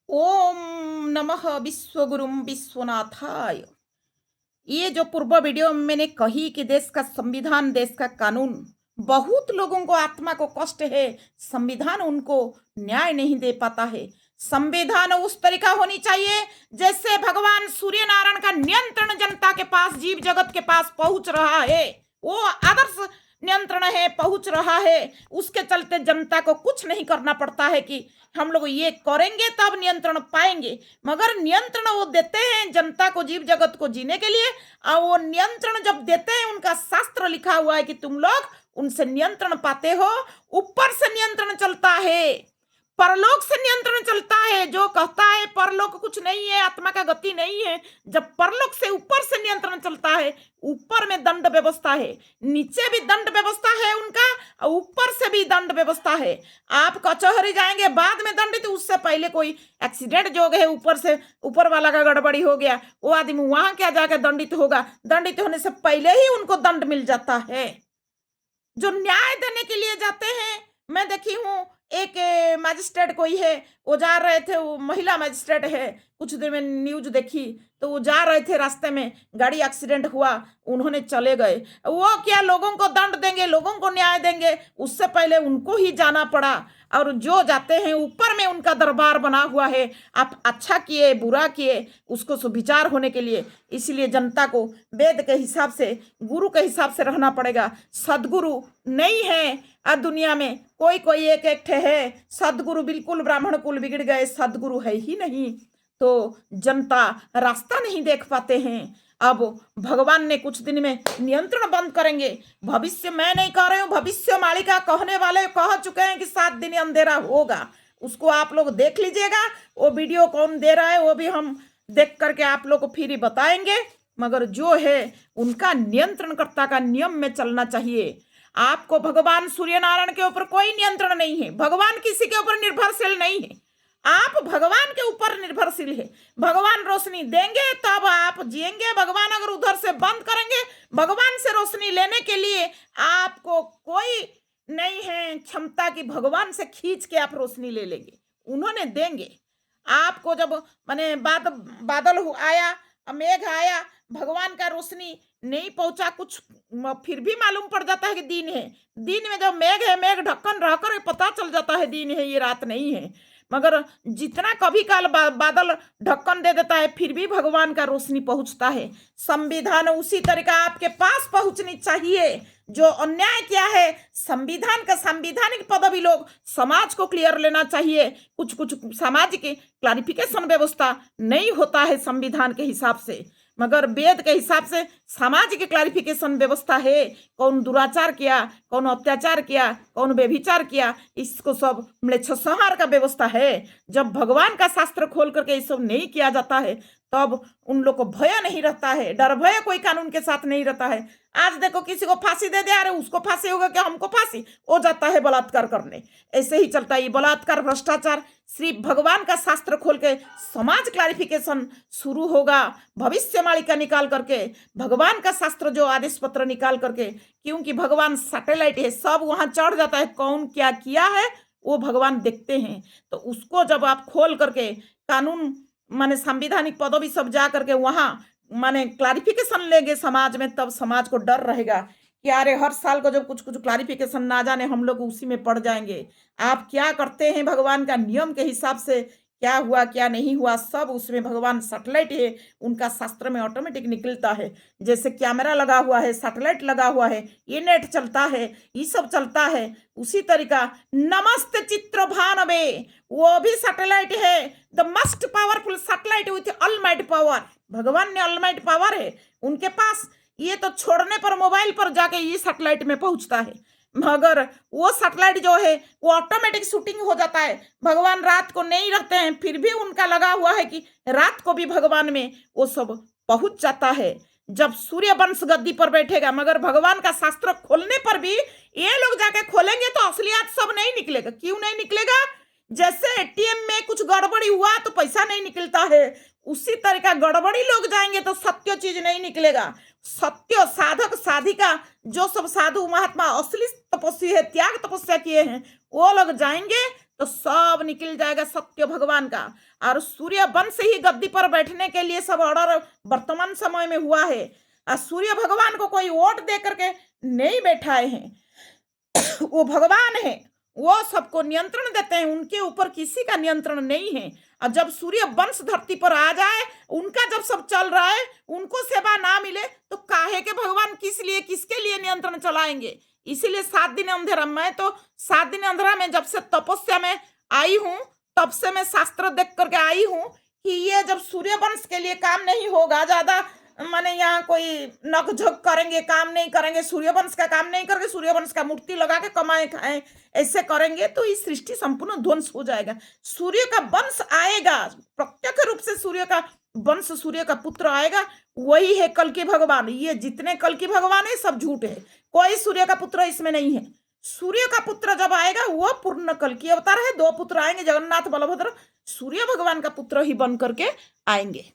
ओम नमः विश्वगुरुम विश्वनाथाय। ये जो पूर्व वीडियो में मैंने कही कि देश का संविधान, देश का कानून, बहुत लोगों को आत्मा को कष्ट है। संविधान उनको न्याय नहीं दे पाता है। संविधान उस तरीका होनी चाहिए जैसे भगवान सूर्य नारायण का नियंत्रण जनता के पास, जीव जगत के पास पहुंच रहा है। वो आदर्श नियंत्रण है, पहुंच रहा है। उसके चलते जनता को कुछ नहीं करना पड़ता है कि हम लोग ये करेंगे तब नियंत्रण पाएंगे, मगर नियंत्रण वो देते हैं जनता को, जीव जगत को जीने के लिए। और वो नियंत्रण जब देते हैं, उनका शास्त्र लिखा हुआ है कि तुम लोग उनसे नियंत्रण पाते हो। ऊपर से नियंत्रण चलता है, परलोक से नियंत्रण चलता है। जो कहता है परलोक कुछ नहीं है, आत्मा का गति नहीं है, जब परलोक से ऊपर से नियंत्रण चलता है, ऊपर में दंड व्यवस्था है, नीचे भी दंड व्यवस्था है उनका, और ऊपर से भी दंड व्यवस्था है। आप कचहरी जाएंगे बाद में दंडित, उससे पहले कोई एक्सीडेंट जो है, ऊपर से ऊपर वाला का गड़बड़ी हो गया, वो आदमी वहां क्या जाकर दंडित होगा? दंडित होने से पहले ही उनको दंड मिल जाता है। जो न्याय देने के लिए जाते हैं, मैं देखी हूँ एक मजिस्ट्रेट कोई है, वो जा रहे थे, वो महिला मजिस्ट्रेट है, कुछ दिन में न्यूज देखी, तो वो जा रहे थे, रास्ते में गाड़ी एक्सीडेंट हुआ, उन्होंने चले गए। वो क्या लोगों को दंड देंगे, लोगों को न्याय देंगे? उससे पहले उनको ही जाना पड़ा। और जो जाते हैं ऊपर में उनका दरबार बना हुआ है, आप अच्छा किए बुरा किए उसको सुविचार होने के लिए। इसलिए जनता को वेद के हिसाब से, गुरु के हिसाब से रहना पड़ेगा। सदगुरु नहीं है आज दुनिया में, कोई कोई एक एक ठे है सदगुरु। बिल्कुल ब्राह्मण कुल बिगड़ गए, सदगुरु है ही नहीं, तो जनता रास्ता नहीं देख पाते हैं। अब भगवान ने कुछ दिन में नियंत्रण बंद करेंगे। भविष्य मैं नहीं कह रही हूँ, भविष्य मालिका कहने वाले कह चुके हैं कि 7 दिन अंधेरा होगा। उसको आप लोग देख लीजिएगा। वो वीडियो कौन दे रहा है वो भी हम देख करके आप लोग को फिर ही बताएंगे। मगर जो है उनका नियंत्रणकर्ता का नियम में चलना चाहिए। आपको भगवान सूर्य नारायण के ऊपर कोई नियंत्रण नहीं है, भगवान किसी के ऊपर निर्भरशील नहीं है। आप भगवान के ऊपर निर्भरशील है। भगवान रोशनी देंगे तब आप जिएंगे, भगवान अगर उधर से बंद करेंगे, भगवान से रोशनी लेने के लिए आपको कोई नहीं है क्षमता कि भगवान से खींच के आप रोशनी ले लेंगे। उन्होंने देंगे आपको। जब माने बादल आया, मेघ आया, भगवान का रोशनी नहीं पहुंचा कुछ, फिर भी मालूम पड़ जाता है कि दिन है। दिन में जब मेघ है, मेघ ढक्कन रहकर पता चल जाता है दिन है, ये रात नहीं है। मगर जितना कभी काल बादल ढक्कन दे देता है, फिर भी भगवान का रोशनी पहुंचता है। संविधान उसी तरीका आपके पास पहुंचनी चाहिए। जो अन्याय किया है, संविधान का संवैधानिक पदवी लोग समाज को क्लियर लेना चाहिए। कुछ कुछ सामाजिक क्लारिफिकेशन व्यवस्था नहीं होता है संविधान के हिसाब से, मगर वेद के हिसाब से सामाजिक क्लारिफिकेशन व्यवस्था है। कौन दुराचार किया, कौन अत्याचार किया, कौन व्यभिचार किया, इसको सब म्लेच्छ संहार का व्यवस्था है। जब भगवान का शास्त्र खोल करके ये सब नहीं किया जाता है, तब उन लोग को भय नहीं रहता है, डर भय कोई कानून के साथ नहीं रहता है। आज देखो किसी को फांसी दे दे, अरे उसको फांसी होगा क्या, हमको फांसी हो जाता है बलात्कार करने। ऐसे ही चलता है बलात्कार, भ्रष्टाचार। सिर्फ भगवान का शास्त्र खोल के समाज क्लारिफिकेशन शुरू होगा, भविष्य मालिका निकाल करके, भगवान का शास्त्र जो आदेश पत्र निकाल करके, क्योंकि भगवान सैटेलाइट है, सब वहां चढ़ जाता है, कौन क्या किया है वो भगवान देखते हैं। तो उसको जब आप खोल करके कानून माने संवैधानिक पदवी सब जा करके वहां माने क्लारिफिकेशन लेंगे समाज में, तब समाज को डर रहेगा कि अरे हर साल को जब कुछ कुछ क्लारिफिकेशन ना जाने हम लोग उसी में पड़ जाएंगे। आप क्या करते हैं भगवान का नियम के हिसाब से, क्या हुआ क्या नहीं हुआ, सब उसमें भगवान सैटेलाइट है, उनका शास्त्र में ऑटोमेटिक निकलता है। जैसे कैमरा लगा हुआ है, सैटेलाइट लगा हुआ है, ये नेट चलता है, ये सब चलता है, उसी तरीका नमस्ते चित्र भानवे वो भी सैटेलाइट है। The must powerful satellite with almighty power. भगवान ने ऑलमाइट पावर है उनके पास। ये तो छोड़ने पर मोबाइल पर जाके ये सैटेलाइट में पहुंचता है, मगर वो सैटेलाइट जो है वो ऑटोमेटिक शूटिंग हो जाता है। भगवान रात को नहीं रहते हैं, फिर भी उनका लगा हुआ है कि रात को भी भगवान में वो सब पहुंच जाता है जब सूर्य वंश गद्दी पर बैठेगा। मगर भगवान का शास्त्र खोलने पर भी ये लोग जाके खोलेंगे तो असलियत सब नहीं निकलेगा। क्यों नहीं निकलेगा? जैसे एटीएम में कुछ गड़बड़ी हुआ तो पैसा नहीं निकलता है, उसी तरह का गड़बड़ी लोग जाएंगे तो सत्य चीज नहीं निकलेगा। सत्य साधक साधिका जो सब साधु महात्मा असली तपस्वी है, त्याग तपस्या किए हैं, वो लोग जाएंगे तो सब निकल जाएगा सत्य भगवान का। और सूर्य वंश ही गद्दी पर बैठने के लिए सब ऑर्डर वर्तमान समय में हुआ है। और सूर्य भगवान को कोई वोट दे करके नहीं बैठाए हैं। वो भगवान है, वो सबको नियंत्रण देते हैं, उनके ऊपर किसी का नियंत्रण नहीं है। और जब सूर्य वंश धरती पर आ जाए, उनका जब सब चल रहा है, उनको सेवा ना मिले तो काहे के भगवान किस लिए किसके लिए नियंत्रण चलाएंगे। इसीलिए 7 दिन अंधेरा, मैं तो 7 दिन अंधेरा में जब से तपस्या में आई हूं, तब से मैं शास्त्र देख करके आई हूं कि ये जब सूर्य वंश के लिए काम नहीं होगा, ज्यादा माने यहाँ कोई नकझोंक करेंगे, काम नहीं करेंगे, सूर्यवंश का काम नहीं करेंगे, सूर्यवंश का मूर्ति लगा के कमाए खाएं, ऐसे करेंगे तो इस सृष्टि संपूर्ण ध्वंस हो जाएगा। सूर्य का वंश आएगा, प्रत्यक्ष रूप से सूर्य का वंश, सूर्य का पुत्र आएगा, वही है कल की भगवान। ये जितने कल की भगवान है सब झूठ है, कोई सूर्य का पुत्र इसमें नहीं है। सूर्य का पुत्र जब आएगा वो पूर्ण कल की अवतार है। 2 पुत्र आएंगे, जगन्नाथ बलभद्र, सूर्य भगवान का पुत्र ही बन करके आएंगे।